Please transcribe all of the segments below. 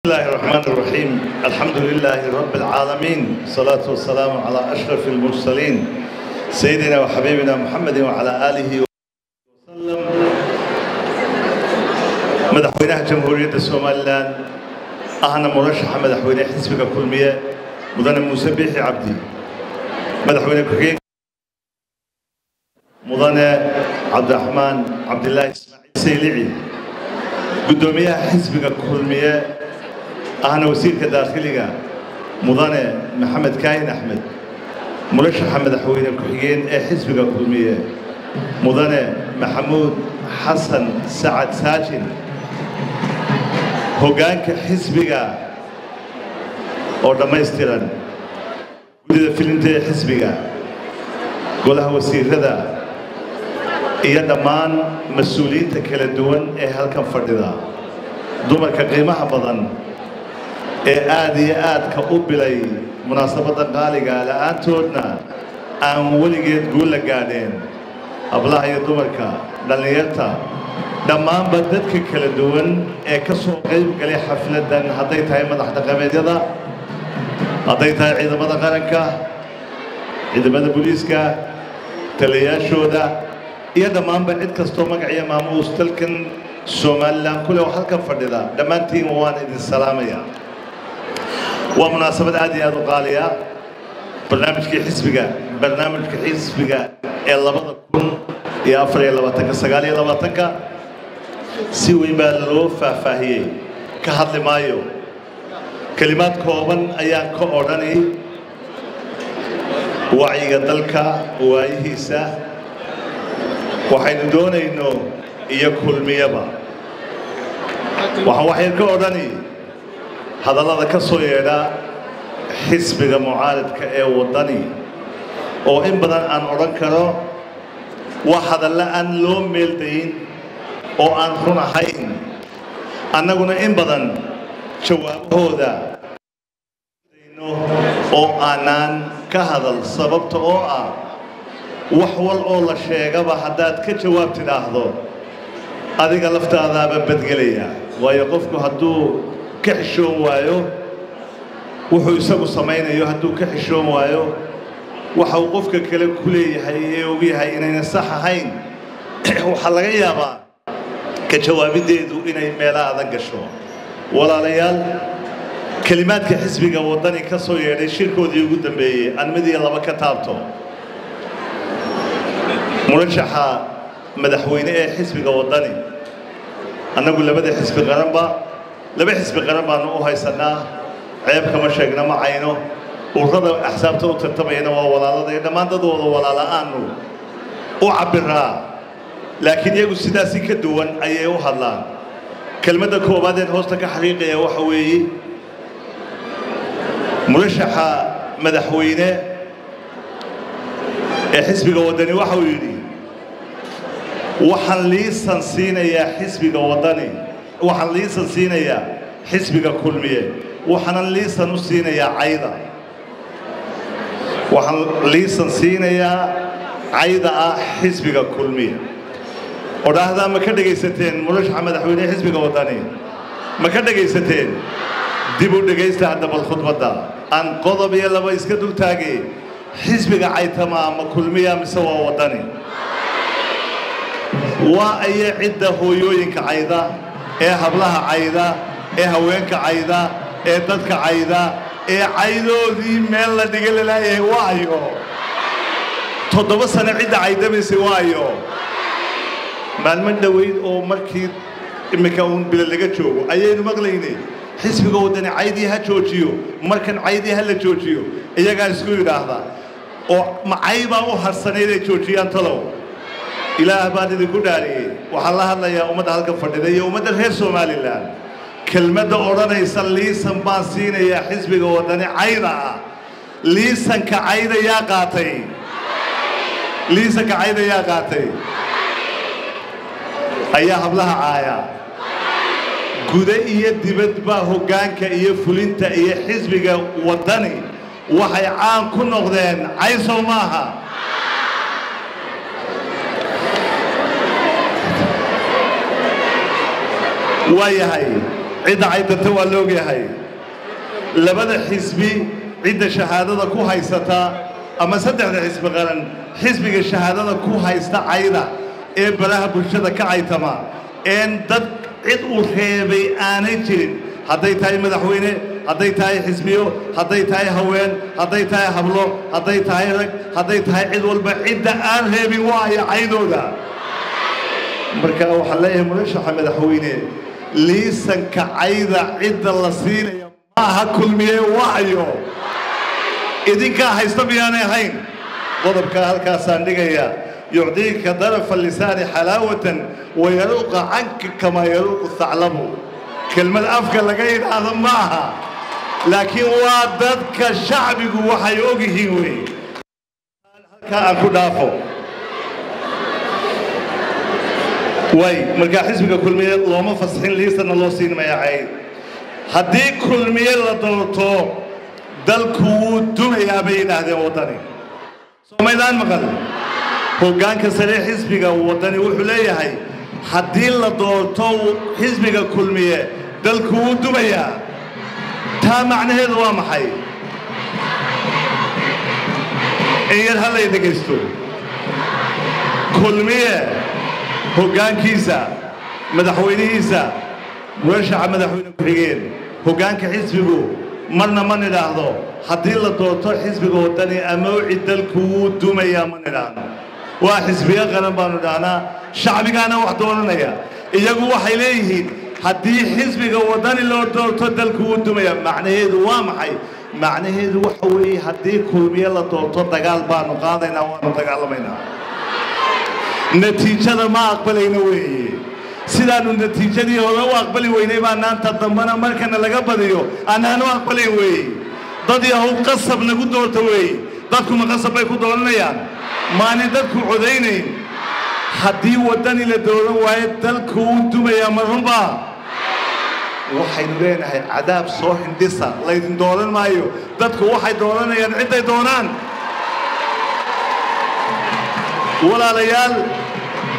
بسم الله الرحمن الرحيم. الحمد لله رب العالمين، الصلاة والسلام على أشرف المرسلين سيدنا وحبيبنا محمد وعلى آله وسلم. مدحوينها جمهورية الصوماليلاند أنا مرشح مدحوينه حزب كلمية مدن موسى بيحي عبدي مدحوينه كوكين مدن عبد الرحمن عبد الله إسماعيل سيلعي قدوميها حزب كلمية أنا وزير كداخلية مدن محمد كاين أحمد مرشح مدحوينه كوكين حزب كلمية مدن محمود حسن سعد ساجن هوغانك حزبك أو دمايستيران ودي فيلنتي حزبك قولها وسير هذا إيا دمان مسؤولين تكلا دوان هالكم فرددا دوما كقيمة بدن آدي آد كأوبلي مناسبة قالقة لأنتودنا أن ولقيت قول لك قادين أبلاه يدومركا دلنيرتا دمان بددك كلا دوان كسو قيب قلي حفلة دان هديتها مدح دقاميديدا هديتها عيدا مدى قرنكا عيدا مدى بوليسكا تلياشودا إيا دمان بعد كستو مقعيا ماموس تلكن سوماليلاند كله وحلقا فرددا دمان تين وان إذن السلامية ومناسبة هذه الغالية برنامجك حزبك إلا بدأ كون يا أفريقيا لباتك سجالي لباتك سوي بالو فهي كهذا مايو كلمات كوبان أيام كأوراني وعي قدلك وعي هيسا وحين دون إنه يأكل ميابا وحين كأوراني هذا الله كسويرا حزب معارض كأوداني أو إن بدن أن أورانكرو وهذا لا أن لوم ميلتين أو أن هنا حين أنا قلنا إن بدن جواب هذا أو أنان كهذا السبب تأوى وحول أول شيء قبل حداد كجواب تلاحظه هذه قلفت هذا ببدقلية ويقفك هدو كحشوم وايو وحو يسمو سمين هدو كحشوم وايو وحوقفك كلي هي وبيها إننا صح هين وحلقيا با كجواب ديدو إننا ميلا هذا قشوا ولا ليال كلمات كحزبك وطني كسوية للشركة ودي قدام بي أنا مدي الله بكتابته مرشحة مدحوين حزبك وطني أنا أقول لبدي حزب غرنبا لبي حزب غرنبا نوه هاي سنة عيب كما شاكنا ما عينه وهذا أحسابته تتبعين ولا لا ما تدور ولا لا أنو وعبرها لكن يقول سداسي كدوان أيه وحلا كلمة كوبادين هوستك حقيقية وحوي مرشحة مدحوينه حزب وطني وحويني وحلي سنسينا يا حزب وطني وحلي سنسينا يا حزب كلمية وحلي سنسينا يا عيدا waxaan liisansiinayaa cayda xisbiga kulmiye odhaahda ma ka dhageysateen murashaxa madaxweyne xisbiga wadani ma ka dhageysateen dib u dhageysta hadda bal khudbada aan qodob iyo laba iska dul taagay xisbiga caytama ama kulmiya mise waa wadani waa ay cidda hooyooyinka cayda ee hablaha cayda ee haweenka cayda ee dadka cayda عيدودي ميل لا دغل لا وايو تoddoba sano cid caydamaysi waayo maalman dhaweyd oo markii imika uun bil laga joogo ayaynu maqlaynay xisbiga wadani caydii ha joojiyo markan caydii ha la joojiyo iyaga isku yiraahda oo macayba u harsaneeyay joojiyaan talow ilaah baad idinku dhaariyay waxa la hadlayaa ummadda halka fadhida iyo ummadda reer Soomaaliland كلمة أورانيسا ليسن باسين يا حزب وطني عيدا ليسن كعيدا يا قاتي ليسن كعيدا يا قاتي أيها هبلها عايا قد إيه دبت باهو جانك إيه فلنت إيه حزب وطني وحي عام كل نقدين عيسو معها ويا هاي عدة عيدة توالوجي هاي لبدا حزبي عدة شهادة كو هايستا أما صدق حزب غران حزبي الشهادة كو هايستا عيدة إيه بلاها برشدة كعيتما إن دد عد وخيبي آني جرين هدي تاي مدحوينه هدي تاي حزبيو هدي تاي هوين هدي تاي حبلو هدي تاي رك هدي تاي عد والبعيد آن هيبي واي عيدو دا مركا وحلايه مرشح مدحوينه ليسن كعيدة عد اللصين maaha kulmiye wacyo idinka haysta biyaanay hayn qodobka halkaasaan dhigaya yucdiika daraf lisaani xalaawatan wa yaruqa anka kama yaruqu thaclabu kelmad afka laga yiraahdo maaha laakiin waa dadka shacbigu waxay og yihiin way halka aan ku dhaafo way marka xisbiga kulmiye looma fasaxin liisana loo siin maayay haddii kulmiye la doorto dalku wuu dumayaa bay yidhaahdeen waddani soomaydaan maqal hoggaanka sare xisbiga waddani wuxuu leeyahay haddii la doorto xisbiga kulmiye dalku wuu dumayaa taa macnaheedu waa maxay in yar hallay dhegaysto kulmiye hoggaankiisa madaxweynihiisa مرشح مدحوينه كحيين هوغانك حزبه مرنا ما نراهدو حدي لا دوتو حزبه وداني اما عدلكو دوميا ما نراهدو waa xisbiga qaran baanu dhahnaa shacbigaana wax dooranaya iyagu waxay leeyihiin haddii xisbiga wadani loo doorto dalku wuu dumaya macnaheedu waa maxay macnaheedu waxa weeye haddii kulmiye la doorto dagaal baanu qaadaynaa waanu dagaalamaynaa natiijada ma aqbalayna weeye sidaanu natiijadii hore u aqbali weynay baa naanta dambana markana laga badiyo anaanu aqbalay weeye dad yahow qasab nagu doorto weeye dadku ma qasab bay ku dooranayaan maani dadku codaynayn haddii wadani la dooran waayo dalku wuu dumayaa marunba waxaynu leenahay cadaab soo hindhisa laydin dooran maayo dadku waxay dooranayaan ciday doonaan walaalayaal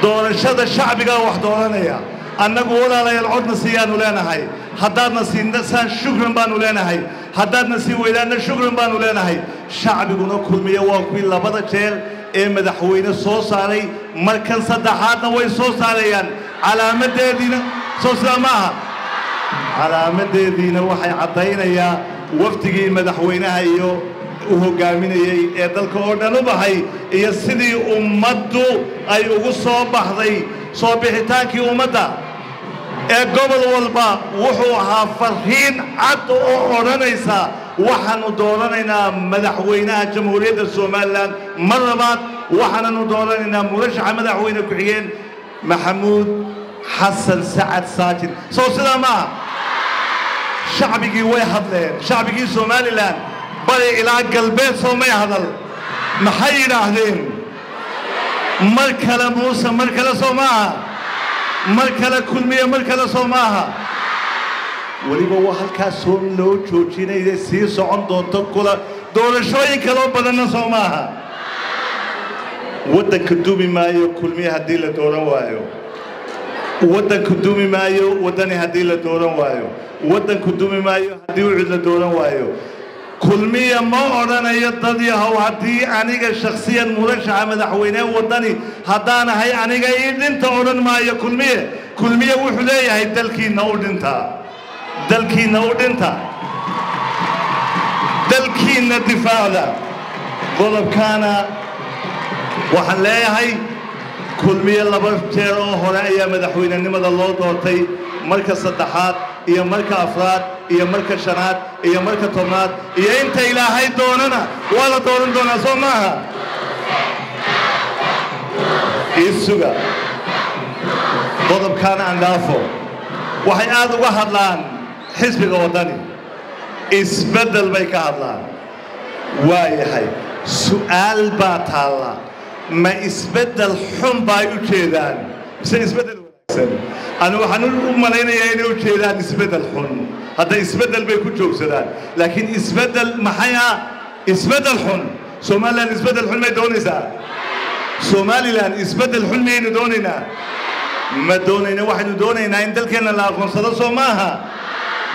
doorashada shacbiga wax dooranaya annagu walaalayaal codna siiyaanu leenahay haddaadna siinasaan shukran baanu leenahay haddaadna sii weydaanna shukran baanu leenahay shacbiguna kulmiye waa kuwii labada jeer ee madaxweyne soo saaray markan saddexaadna way soo saarayaan calaamadeediina soo sidaa maaha calaamadeediina waxay caddaynayaa wafdigii madaxweynaha iyo u hogaaminayay ee dalka oo dhan u bahay iyo sidii ummaddu ay ugu soo baxday soo bixitaankii ummadda ee gobol walba wuxuu ahaa farriin cad oo odhanaysa waxaanu dooranaynaa madaxweynaha jamhuuriyadda somalilan mar labaad waxaananu dooranaynaa murashaxa madaxweyne ku-xigeen maxamuud xasan sacad saajid soo sidaa maaha shacbigii way hadleen shacbigii somalilan bari ilaa galbeed soo may hadal maxay yidhaahdeen mar kale muuse mar kale soo maaha mar kale kulmiye mar kale soo maaha weliba waa halkaas soo loo joojinaya sii socon doonto kula doorashooyin kaloo badanna soo maaha waddanka dumi maayo kulmiye haddii la dooran waayo waddanku dumi maayo waddani haddii la dooran waayo waddanku dumi maayo haddii wicid la dooran waayo kulmiye ma odhanayo dad yahow haddii aniga shakhsiyan murashaxa madaxweyne waddani haddaan ahay aniga ii dhinta odhan maayo kulmiye wuxuu leeyahay dalkiinna u dhinta dalkiinna u dhinta dalkiinna difaacda qodobkaana waxaan leeyahay kulmiye laba jeer oo hore ayaa madaxweynenimada loo doortay marka saddexaad iyo marka afraad iyo marka shanaad iyo marka tobnaad iyo inta ilaahay doonana waa la dooran doonaa soo maaha isuga qodobkaana aan dhaafo waxay aad uga hadlaan xisbiga waddani isbeddel bay ka hadlaan waayahay su'aal baa taalla ma isbeddel xun bay u jeedaan mise isbeddel wanaagsan anu waxaan u malaynayaa inay u jeedaan isbeddel xun hadda isbeddel bay ku joogsadaan laakiin isbeddel maxay ah isbeddel xun somalilan isbeddel xun may doonaysaa somalilan isbeddel xun miyaynu doonaynaa ma doonayna waxaynu doonaynaa in dalkeenna la aqoonsado soo maaha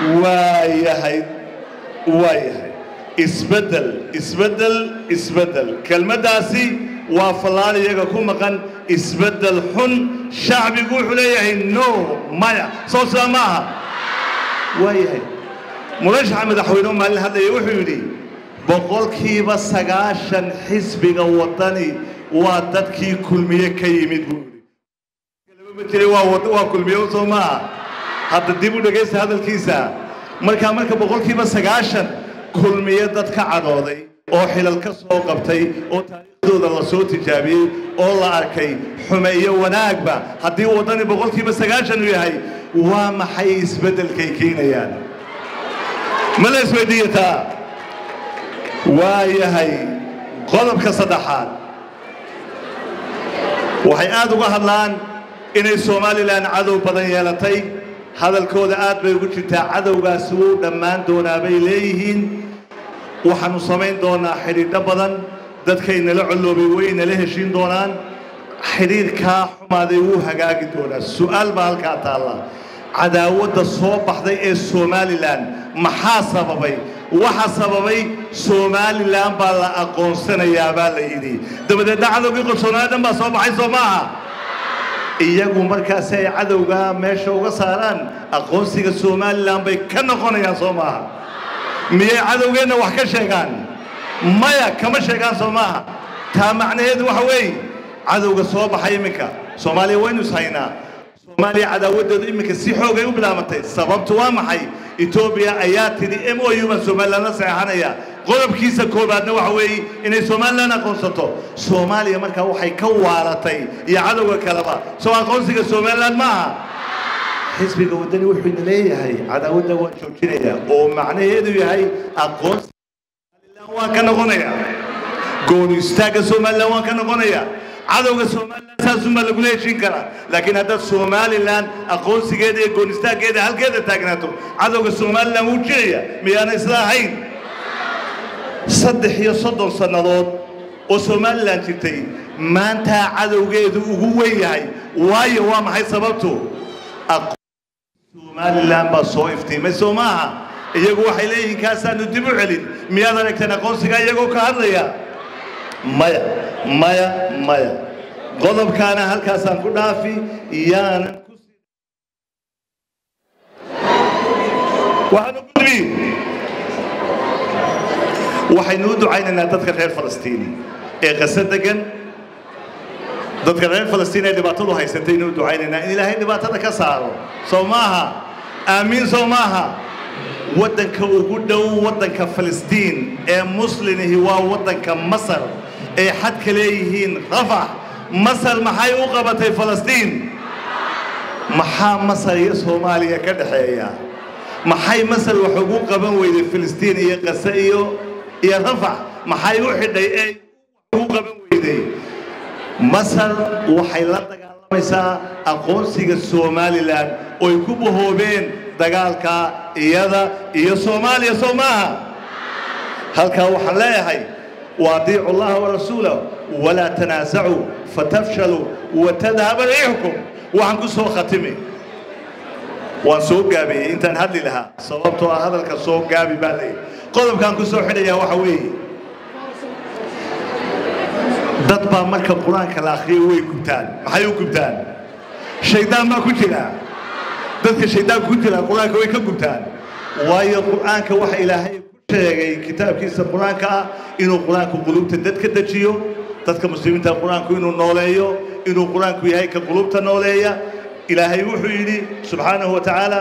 وايهاي وايهاي isbedel kelmadaasi waa falaaliyaga ku maqan isbedel xun shacbigu wuxuu leeyahay no maya soo saamaha waayahay murashaxa madaxweynuhu maalin hadlaya wuxuu yidhi boqolkiiba 90 xisbiga wadani waa dadkii kulmiye ka yimid buu yidhi waa kulmiye soo maaha hadda dib u dhagaysta hadalkiisa marka boqolkiiba 90 kulmiye dadka cadooday oo xilal ka soo qabtay oo taariikhdooda la soo tijaabiyey oo la arkay xumeeyo wanaagba haddii wadani boqolkiiba 90 uu yahay waa maxay isbedelkay keenayaan ma la isweydiiyataa waa yahay qodobka saddexaad waxay aad uga hadlaan inay Soomaaliland cadow badan yeelatay hadalkooda aad bay ugu jirtaa cadowgaas uu dhammaan doonaa bay leeyihiin waxaanu samayn doonaa xiriir badan dadkayna la culuubay wayna la heshiin doonaan xiriirka xumaaday uu hagaagi doonaa su'aal baa halka taala cadaawada soo baxday ee Soomaaliland maxaa sababay waxa sababay Soomaaliland baa la aqoonsanayaa baa la yidhi dabadeed cadowgii qolsoonaadhan baa soo baxay Soomaha iyagu markaas ay cadowga meesha uga saaraan aqoonsiga Soomaaliland bay ka noqonayaan Soomaha miyay cadowgeena wax ka sheegaan maya kama sheegaan Soomaha taa macnaheedu waxa weeye cadowga soo baxay iminka Soomaaliya waynu sahaynaa Soomaaliya cadaawadeedu iminka si xoog ay u bilaabantay sababtu waa maxay Ethiopia ayaa tiri MOU ma Soomaaliland saxanaya qodobkiisa koobaadna waxa weeye inay Soomaaliland aqoonsato Soomaaliya marka waxay ka waalatay iyo cadowga kaleba soo aqoonsiga Soomaaliland ma aha xisbiga wadani wuxuu leeyahay cadaawadda waa joojinaya oo macnaheedu yahay aqoonsiga Soomaaliland waa ka noqonaya gooni istaaga Soomaaliland waa ka noqonaya cadowga Soomaaliland saasuma lagu leeshin kara laakiin hadda Soomaaliland aqoonsigeeda iyo gooni istaageeda halkeeda taagnaato cadowga Soomaaliland uu jeeya miyaana isla ahayn 30 sanadood oo Soomaaliland jirtay maanta cadowgeedu ugu weyn yahay waayo waa maxay sababtu Soomaaliland baa soo iftiimay Soomaha iyagu waxay leeyihiin kaasaanu dib u celin miyaad aragteen aqoonsiga iyagoo ka hadlaya maya qodobkaana halkaasaan ku dhaafi iyaanan ku waxaanu gudbi waxaynu u ducaynaynaa dadka reer Falastiin ee qasad degan dadka reer Falastiin ee dhibaatadu haysatay inuu ducaynaynaa in Ilaahay dhibaatada ka saaro Soomaha aamin Soomaha wadanka ugu dhow wadanka Falastiin ee muslimihi waa wadanka Masar ee xad ka leeyihiin Rafah Masar maxay u qabatay Falastiin maxaa Masar iyo Soomaaliya ka dhaxeeya maxay Masar wax ugu qaban weyday Falastiin iyo Gaza iyo Rafah maxay u xidhay ee ugu qaban weyday Masar waxay la dagaalamaysaa aqoonsiga Soomaaliland oo ay ku bohoobeen dagaalka iyada iyo Soomaaliya Soomaha halka waxa leeyahay واطيعوا الله ورسوله ولا تنازعوا فتفشلوا وتذهب ريحكم وعنكو سو ختمي وان سو غابي انت هدلي لها صوبتو هذلك سو غابي بالي قدب كان كو سو خديا waxa weey dad ba marka quraanka la akhriyo way gubtaan maxay u gubtaan shaydaan ma ku jira dadka shaydaan ku jira quraanka way ka gubtaan waayo quraanka waxa ilaahay sheegay kitaabkiisa quraanka inuu quraanku qulubta dadka dajiyo dadka muslimiinta quraanku inuu nooleeyo inuu quraanku yahay ka qulubta nooleeya ilaahay wuxuu yiri subhanahu wa ta'ala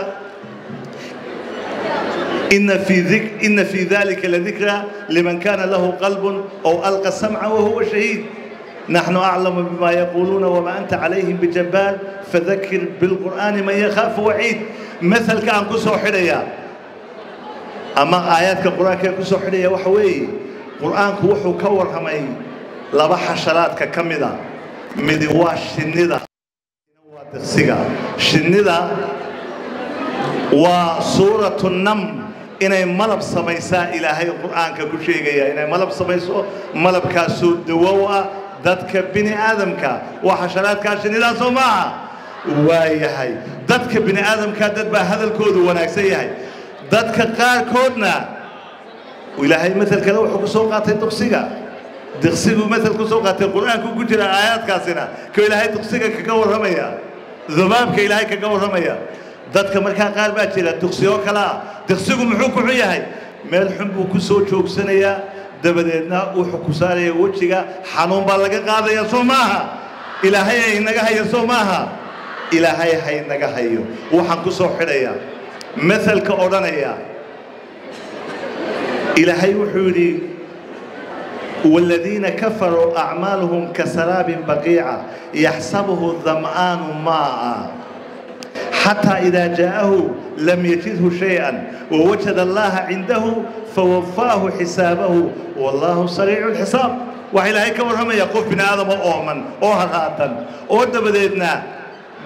inna fi dhalika la dhikra liman kana lahu qalbun aw alqa sam'a wa huwa shahid نحن أعلم بما يقولون وما أنت عليهم بجبار فذكر بالقرآن من يخاف وعيد مثل كان كسو حريا أما آيات القرآن كان كسو حريا وحوي قرآن كوحو كور همي لبا حشرات ككمدا مدواش شندا شندا وسورة النمل inay malab samaysaa ilaahay quraanka ku sheegaya inay malab samayso malabkaas dawo ah dadka bini aadamka waxa sharaadka shinida Soomaa waayahay dadka bini aadamka dad ba hadalkoodu wanaagsan yahay dadka qaarkoodna ilaahay مثل kale wuxuu ku soo qaatay duqsiga duqsigu مثل ku soo qaatay quraanku ku jira aayadkaasina ka ilaahay duqsiga kaga waramaya dhabaabka ilaahay kaga waramaya dadka marka qaar baa jira duqsiyo kala duqsigu muxuu ku yahay meel xun buu ku soo joogsanaya dabadeedna wuxuu ku saaraya wajiga xanuun baa laga qaadaya Soomaha ilaahay ay naga hayo Soomaha ilaahay hay naga hayo waxaan ku soo xidhaya مثلka oranaya إلهي وحوري والذين كفروا أعمالهم كسراب بقيعة يحسبه الظمآن ماء حتى إذا جاءه لم يجده شيئا ووجد الله عنده فوفاه حسابه والله سريع الحساب وإلهي كورهم يقول بنا آدم أؤمن أوهراتا أودبدنا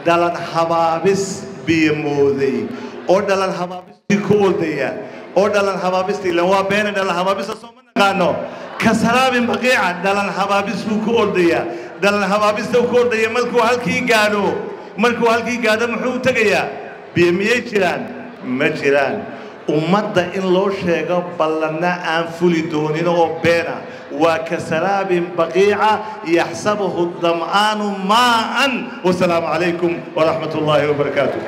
دلن حبابس بيموذي أودلن حبابس بكولديا أودلن حبابس لوا بين دلن حبابس صومنا قانو كسراب بقيعة دلن حبابس بكولديا دلن حبابس بكولديا ملكو هالكي قانو ملكو هالكي قانو محو تقيا بيمية جيران ما جيران ومدى إن لو شيغا بلنا أنفولي دونين وبينا وكسراب بقيعة يحسبه الظمآن ماء والسلام عليكم ورحمة الله وبركاته